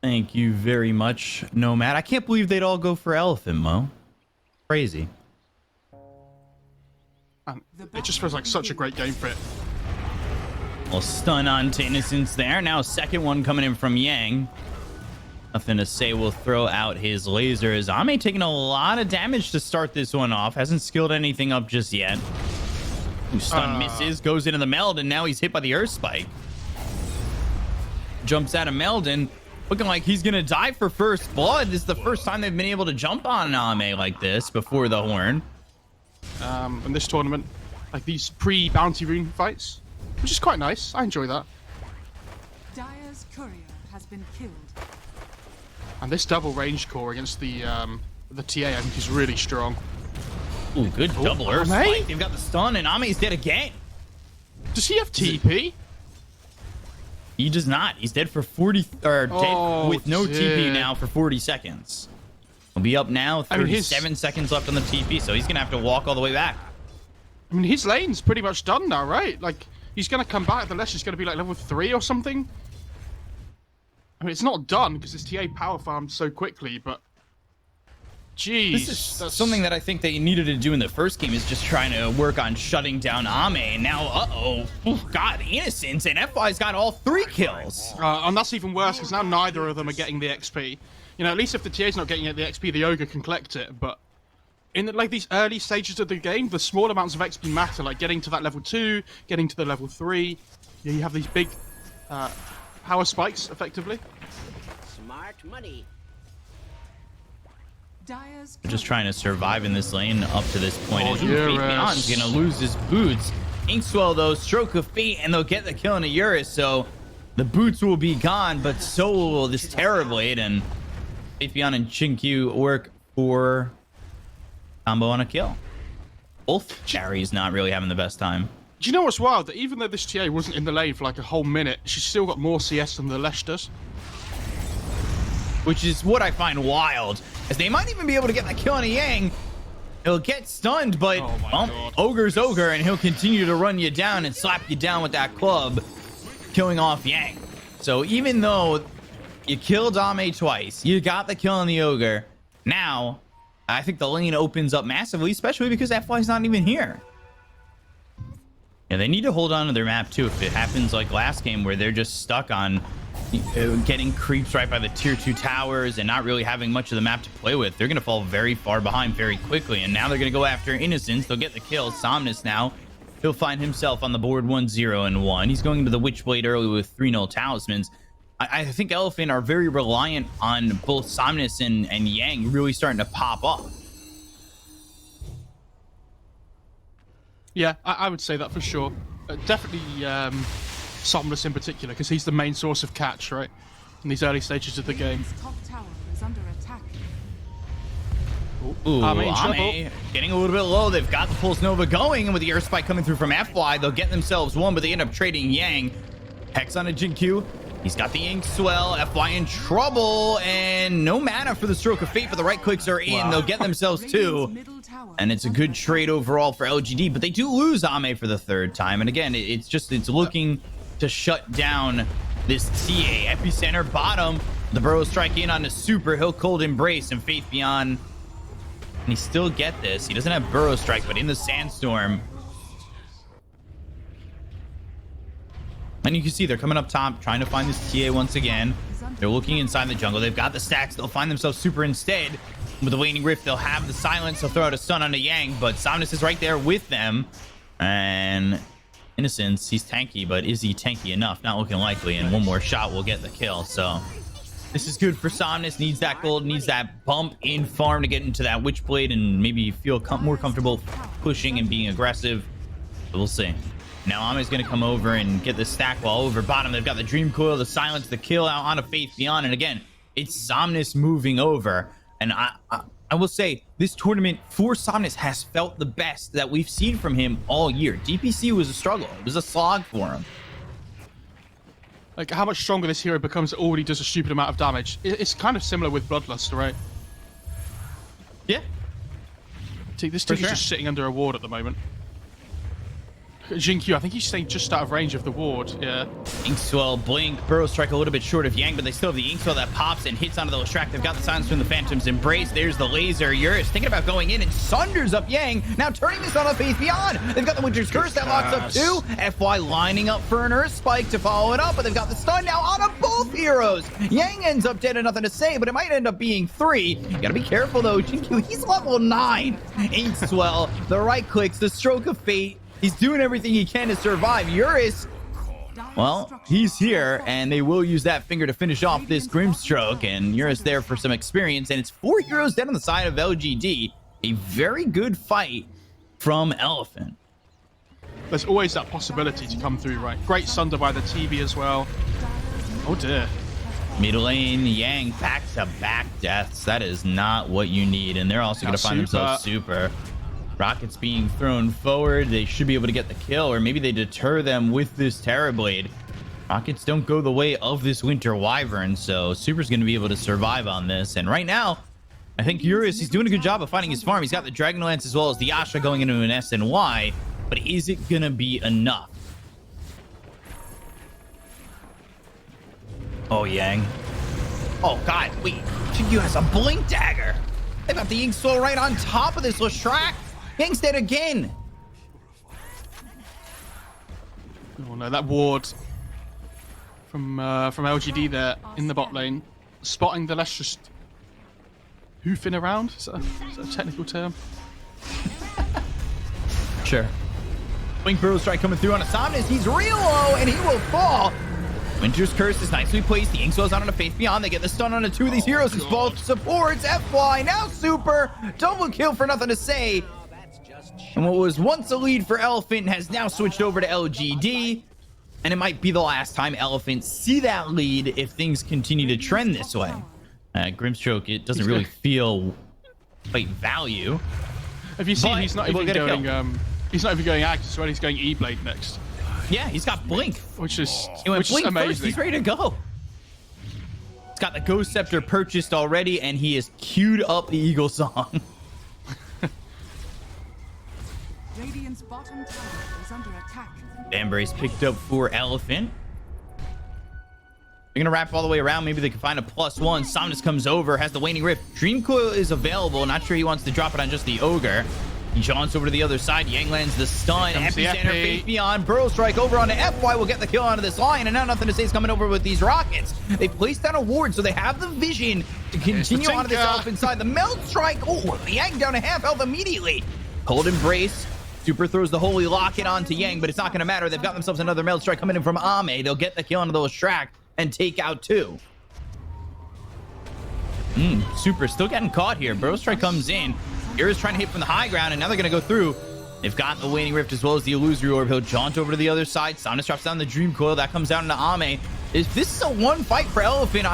Thank you very much, Nomad. I can't believe they'd all go for Elephant, Mo. Crazy. It just feels like such a great game for it. Well, stun on to Innocence there. Now second one coming in from Yang. Nothing to say. Will throw out his laser. As Ame taking a lot of damage to start this one off. Hasn't skilled anything up just yet. Stun misses. Goes into the meld. And now he's hit by the Earth Spike. Jumps out of Meldon. Looking like he's going to die for first blood. This is the first time they've been able to jump on Ame like this before the horn. In this tournament. Like these pre-bounty rune fights. Which is quite nice. I enjoy that. Dire's courier has been killed. And this double range core against the TA I think is really strong. Ooh, good double Earth Spike. They've got the stun and Ame's dead again. Does he have TP? He does not. He's dead for 40 or dead with no TP now for 40 seconds. He'll be up now. 37 seconds left on the TP, so he's gonna have to walk all the way back. I mean, his lane's pretty much done now, right? Like, he's gonna come back. The Lesh is gonna be like level 3 or something. I mean, it's not done because his TA power farmed so quickly, but jeez, this is something that I think they needed to do in the first game is just trying to work on shutting down Ame. And now, God, Innocence and FY's got all 3 kills. And that's even worse because now neither of them are getting the XP. You know, at least if the TA's not getting the XP, the Ogre can collect it. But in like these early stages of the game, the small amounts of XP matter, like getting to that level 2, getting to the level 3. You have these big power spikes, effectively. Smart money. Just trying to survive in this lane up to this point. Oh, Beyond's gonna lose his boots. Inkswell though, stroke of fate, and they'll get the kill on a Eurus, so the boots will be gone, but so will this Terrorblade, and Beyond and Chinkyu work for combo on a kill. Both carries not really having the best time. Do you know what's wild? That even though this TA wasn't in the lane for like a whole minute, she's still got more CS than the Lesh does. Which is what I find wild, as they might even be able to get the kill on a Yang. He'll get stunned, but Ogre's Ogre, and he'll continue to run you down and slap you down with that club, killing off Yang. So even though you killed Ame twice, you got the kill on the Ogre, now I think the lane opens up massively, especially because FY's not even here. Yeah, they need to hold on to their map too. If it happens like last game where they're just stuck on getting creeps right by the tier 2 towers and not really having much of the map to play with, they're going to fall very far behind very quickly. And now they're going to go after Innocence. They'll get the kill. Somnus now, he'll find himself on the board 1-0-1. He's going to the Witchblade early with 3 null talismans. I think Elephant are very reliant on both Somnus and Yang really starting to pop up. Yeah, I would say that for sure. Definitely Somnus in particular, because he's the main source of catch, right? In these early stages of the game. Top tower is under attack. Ooh, Ame getting a little bit low. They've got the Pulse Nova going, and with the Earth Spike coming through from FY, they'll get themselves one, but they end up trading Yang. Hex on a Jinkyu. He's got the Inkswell. FY in trouble, and no mana for the Stroke of Fate, but the right clicks are in. Wow. They'll get themselves 2. And it's a good trade overall for LGD, but they do lose Ame for the 3rd time. And again, it's looking to shut down this TA. Epicenter bottom. The Burrow strike in on the Super. He'll Cold Embrace and Faith Beyond. And he still get this. He doesn't have Burrow Strike, but in the Sandstorm. And you can see they're coming up top, trying to find this TA once again. They're looking inside the jungle. They've got the stacks. They'll find themselves Super instead. With the Waning Rift, they'll have the silence. They'll throw out a stun on the Yang, but Somnus is right there with them. And Innocence, he's tanky, but is he tanky enough? Not looking likely, and one more shot will get the kill. So this is good for Somnus. Needs that gold, needs that bump in farm to get into that Witchblade and maybe feel more comfortable pushing and being aggressive. But we'll see. Now Ame's going to come over and get the stack while over bottom. They've got the Dream Coil, the silence, the kill out on a Faith Beyond. And again, it's Somnus moving over. And I will say, this tournament for Somnus has felt the best that we've seen from him all year. DPC was a struggle. It was a slog for him. Like, how much stronger this hero becomes already does a stupid amount of damage. It's kind of similar with Bloodlust, right? Yeah. See, this team is just sitting under a ward at the moment. Jinkyu, I think he's staying just out of range of the ward. Yeah. Inkswell, blink, burrow strike a little bit short of Yang, but they still have the Inkswell that pops and hits onto the Leshrac. They've got the silence from the Phantom's Embrace. There's the laser. Eurus thinking about going in and sunders up Yang. Now turning this on a Faith Beyond. They've got the Winter's Curse that locks up too. FY lining up for an Earth Spike to follow it up, but they've got the stun now on both heroes. Yang ends up dead and nothing to say, but it might end up being 3. You gotta be careful though. Jinkyu, he's level 9. Inkswell, the right clicks, the stroke of fate. He's doing everything he can to survive. Eurus, well, he's here, and they will use that finger to finish off this Grimstroke, and Eurus there for some experience, and it's 4 heroes dead on the side of LGD. A very good fight from Elephant. There's always that possibility to come through, right? Great Sunder by the TV as well. Oh dear. Mid lane, Yang back-to-back deaths. That is not what you need, and they're also going to find themselves super. Rockets being thrown forward. They should be able to get the kill, or maybe they deter them with this Terrorblade. Rockets don't go the way of this Winter Wyvern, so Super's going to be able to survive on this. And right now, I think Eurus, he's doing a good job of finding his farm. He's got the Dragonlance as well as the Asha going into an SNY, but is it going to be enough? Oh, Yang. Oh, God, wait. Jinkyu has a Blink Dagger. They've got the Inkswell right on top of this Leshrac. Yang's dead again. Oh no, that ward from LGD there in the bot lane, spotting the Lesh just hoofing around. Is that a technical term? Sure. Blink Burrow Strike coming through on a Somnus. He's real low and he will fall. Winter's Curse is nicely placed. The Inkswell's out on a Faith Beyond. They get the stun on 2 of these heroes. It's both supports. FY now Super. Double kill for nothing to say. And what was once a lead for Elephant has now switched over to LGD. And it might be the last time Elephant see that lead if things continue to trend this way. Grimstroke, it doesn't really feel like value. Have you seen he's not even going he's not even going Axe as well, he's going E-Blade next. Yeah, he's got Blink. Which is amazing. First. He's ready to go. He's got the Ghost Scepter purchased already, and he has queued up the Eagle Song. Radiant's bottom tower is under attack. Embrace picked up for Elephant. They're going to wrap all the way around. Maybe they can find a +1. Somnus comes over, has the Waning Rift. Dream Coil is available. Not sure he wants to drop it on just the Ogre. He jaunts over to the other side. Yang lands the stun. Epicenter, Faith Beyond. Burrow Strike over onto FY will get the kill onto this line. And now nothing to say is coming over with these rockets. They placed down a ward, so they have the vision to continue onto this Elephant side. The Melt Strike. Oh, Yang down to half health immediately. Cold Embrace. Super throws the Holy Locket onto Yang, but it's not going to matter. They've got themselves another Melt Strike coming in from Ame. They'll get the kill onto the Leshrac and take out 2. Super still getting caught here. Burrow Strike comes in. Eurus trying to hit from the high ground, and now they're going to go through. They've got the Waning Rift as well as the Illusory Orb. He'll jaunt over to the other side. Somnus drops down the Dream Coil. That comes down into Ame. If this is a one fight for Elephant,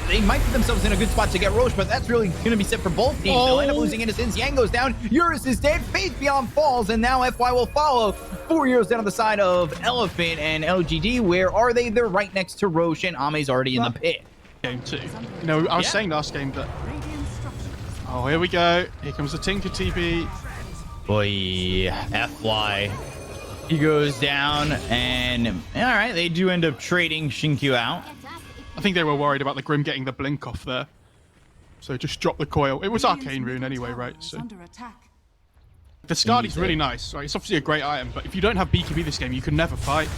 they might put themselves in a good spot to get Roche, but that's really going to be set for both teams. They'll end up losing Innocence. Yang goes down. Eurus is dead. Faith Beyond falls, and now FY will follow. 4 heroes down on the side of Elephant and LGD. Where are they? They're right next to Roche, and Ame's already in the pit. Game 2. You know, I was saying last game that... Oh, here we go. Here comes the Tinker TB. Boy, FY. He goes down, and all right, they do end up trading Jinkyu out. I think they were worried about the Grim getting the blink off there. So just drop the coil. It was Arcane Rune anyway, right? So the Scardy's really nice, right? It's obviously a great item, but if you don't have BKB this game, you can never fight.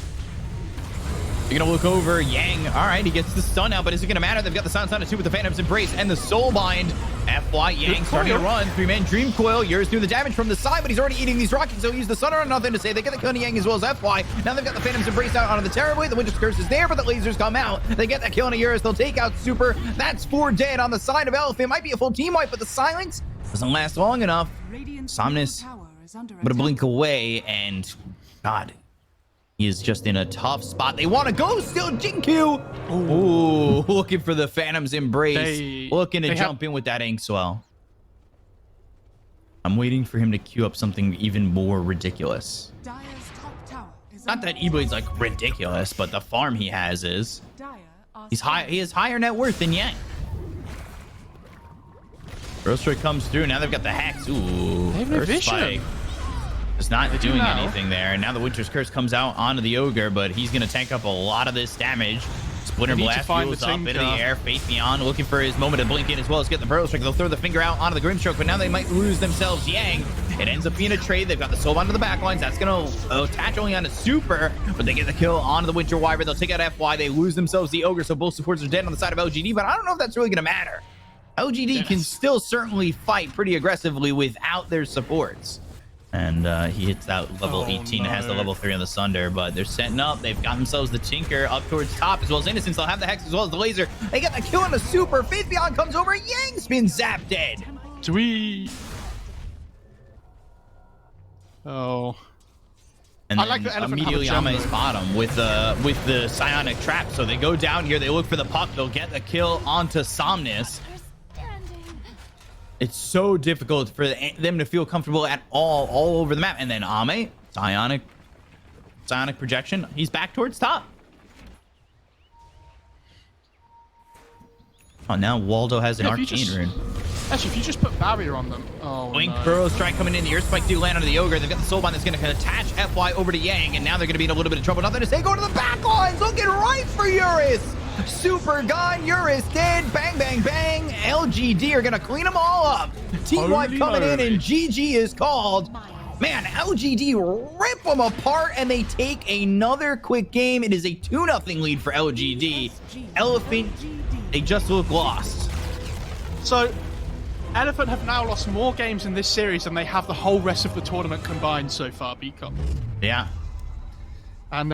You're gonna look over Yang. All right, he gets the stun out, but is it gonna matter? They've got the silence on 2 with the Phantom's Embrace and the Soulbind. FY Yang starting to run. 3-man Dream Coil. Yours doing the damage from the side, but he's already eating these rockets, so he used the Sunner on nothing to say. They get the kill on Yang as well as FY. Now they've got the Phantom's Embrace out onto the Terrorblade. The Winter's Curse is there, but the lasers come out. They get that kill on Eurus. They'll take out Super. That's 4 dead on the side of Elephant. Might be a full team wipe, but the silence doesn't last long enough. Somnus but a blink away, and God, he is just in a tough spot. They want to go still. Jinkyu. Ooh, looking for the Phantom's Embrace. Looking to jump in with that Inkswell. I'm waiting for him to queue up something even more ridiculous. Not that E-Blade's like ridiculous, but the farm he has is. He has higher net worth than Yang. Burrow Strike comes through. Now they've got the Hex. Ooh, Earth Spike. Just not do doing now. anything there. And now the Winter's Curse comes out onto the Ogre, but he's going to tank up a lot of this damage. Splinter They need to Blast find fuels the up into the Tinker. air. Faith Beyond looking for his moment to blink in as well as get the Burrow Strike. They'll throw the finger out onto the Grimstroke, but now they might lose themselves Yang. It ends up being a trade. They've got the Soul onto the backlines. That's going to attach only on a Super, but they get the kill onto the Winter Wyvern. They'll take out FY. They lose themselves the Ogre, so both supports are dead on the side of LGD, but I don't know if that's really going to matter. LGD can still certainly fight pretty aggressively without their supports. And he hits that level 18 and has the level 3 on the Sunder, but they're setting up. They've got themselves the Tinker up towards top as well as Innocence. They'll have the Hex as well as the Laser. They get the kill on the Super. Faith Beyond comes over. Yang spins Zap dead. Do we... Oh. And I then like the Elephant immediately have a Ame gem, is bottom with the Psionic Trap. So they go down here. They look for the puck. They'll get the kill onto Somnus. It's so difficult for them to feel comfortable at all over the map. And then Ame, Psionic projection. He's back towards top. Oh, now Waldo has an Arcane Rune. Actually, if you just put Barrier on them... Oh, Blink, no. Burrow Strike coming in. The Earth Spike do land onto the Ogre. They've got the Soulbind that's going to attach FY over to Yang, and now they're going to be in a little bit of trouble. Nothing to say. Go to the back lines. Looking right for Eurus. Super gone. Eurus dead. Bang, bang, bang. LGD are going to clean them all up. Team White coming in, and GG is called. Man, LGD rip them apart, and they take another quick game. It is a 2-0 lead for LGD. Elephant, they just look lost. So, Elephant have now lost more games in this series than they have the whole rest of the tournament combined so far, Bkop. Yeah.